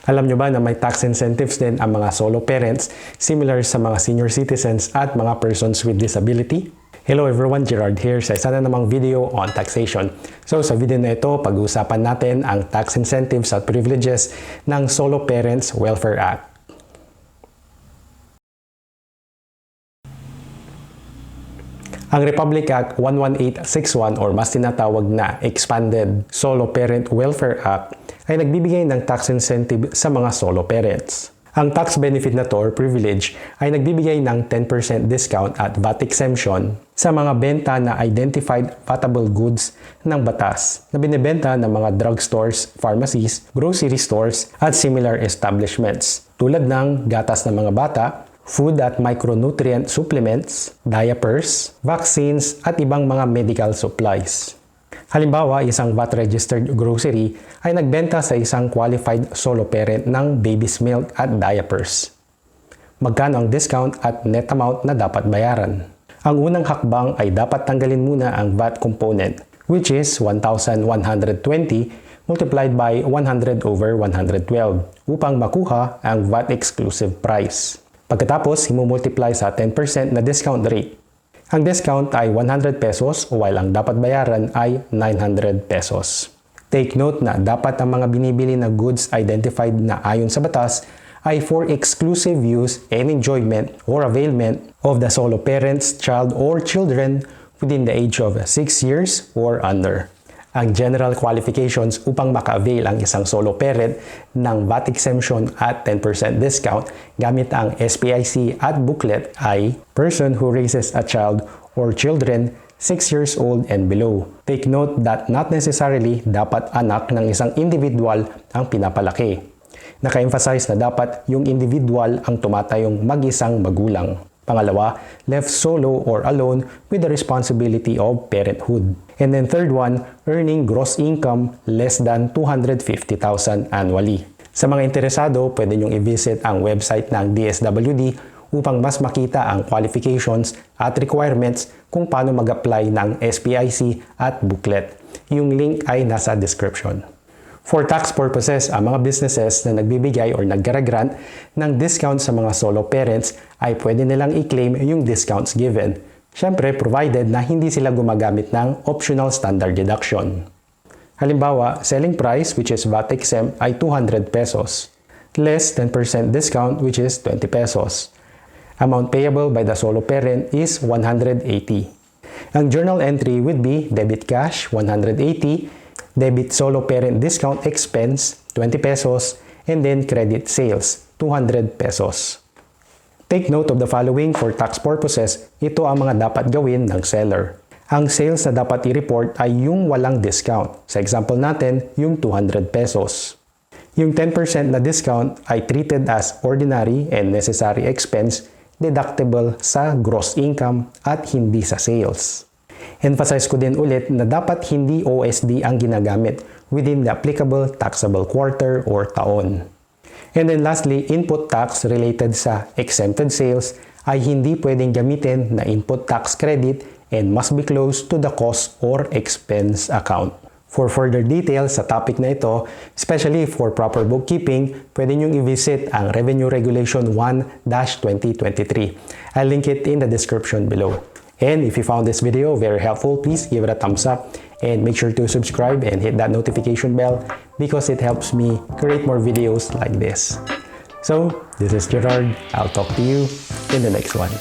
Alam nyo ba na may tax incentives din ang mga solo parents, similar sa mga senior citizens at mga persons with disability? Hello everyone, Gerard here sa isa na namang video on taxation. So sa video na ito, pag-uusapan natin ang tax incentives at privileges ng Solo Parents Welfare Act. Ang Republic Act 11861 or mas tinatawag na Expanded Solo Parent Welfare Act ay nagbibigay ng tax incentive sa mga solo parents. Ang tax benefit na to or privilege ay nagbibigay ng 10% discount at VAT exemption sa mga benta na identified vatable goods ng batas na binibenta ng mga drugstores, pharmacies, grocery stores at similar establishments tulad ng gatas ng mga bata, food at micronutrient supplements, diapers, vaccines at ibang mga medical supplies. Halimbawa, isang VAT-registered grocery ay nagbenta sa isang qualified solo parent ng baby's milk at diapers. Magkano ang discount at net amount na dapat bayaran? Ang unang hakbang ay dapat tanggalin muna ang VAT component, which is 1,120 multiplied by 100 over 112 upang makuha ang VAT exclusive price. Pagkatapos, imumultiply sa 10% na discount rate. Ang discount ay 100 pesos while ang dapat bayaran ay 900 pesos. Take note na dapat ang mga binibili na goods identified na ayon sa batas ay for exclusive use and enjoyment or availment of the solo parents, child or children within the age of 6 years or under. Ang general qualifications upang maka-avail ang isang solo parent ng VAT exemption at 10% discount gamit ang SPIC at booklet ay person who raises a child or children 6 years old and below. Take note that not necessarily dapat anak ng isang individual ang pinapalaki. Naka-emphasize na dapat yung individual ang tumatayong mag-isang magulang. Pangalawa, left solo or alone with the responsibility of parenthood. And then third one, earning gross income less than 250,000 annually. Sa mga interesado, pwede nyong i-visit ang website ng DSWD upang mas makita ang qualifications at requirements kung paano mag-apply ng SPIC at booklet. Yung link ay nasa description. For tax purposes, ang mga businesses na nagbibigay or nagkara-grant ng discount sa mga solo parents ay pwede nilang i-claim yung discounts given. Siyempre, provided na hindi sila gumagamit ng optional standard deduction. Halimbawa, selling price which is VAT exempt ay 200 pesos, less 10% discount which is 20 pesos. Amount payable by the solo parent is 180. Ang journal entry would be debit cash 180, debit solo parent discount expense 20 pesos, and then credit sales 200 pesos. Take note of the following for tax purposes. Ito ang mga dapat gawin ng seller. Ang sales na dapat i-report ay yung walang discount. Sa example natin, yung 200 pesos. Yung 10% na discount ay treated as ordinary and necessary expense deductible sa gross income at hindi sa sales. Emphasize ko din ulit na dapat hindi OSD ang ginagamit within the applicable taxable quarter or taon. And then lastly, input tax related sa exempted sales ay hindi pwedeng gamitin na input tax credit and must be close to the cost or expense account. For further details sa topic na ito, especially for proper bookkeeping, pwede niyong i-visit ang Revenue Regulation 1-2023. I'll link it in the description below. And if you found this video very helpful, please give it a thumbs up and make sure to subscribe and hit that notification bell because it helps me create more videos like this. So, this is Gerard. I'll talk to you in the next one.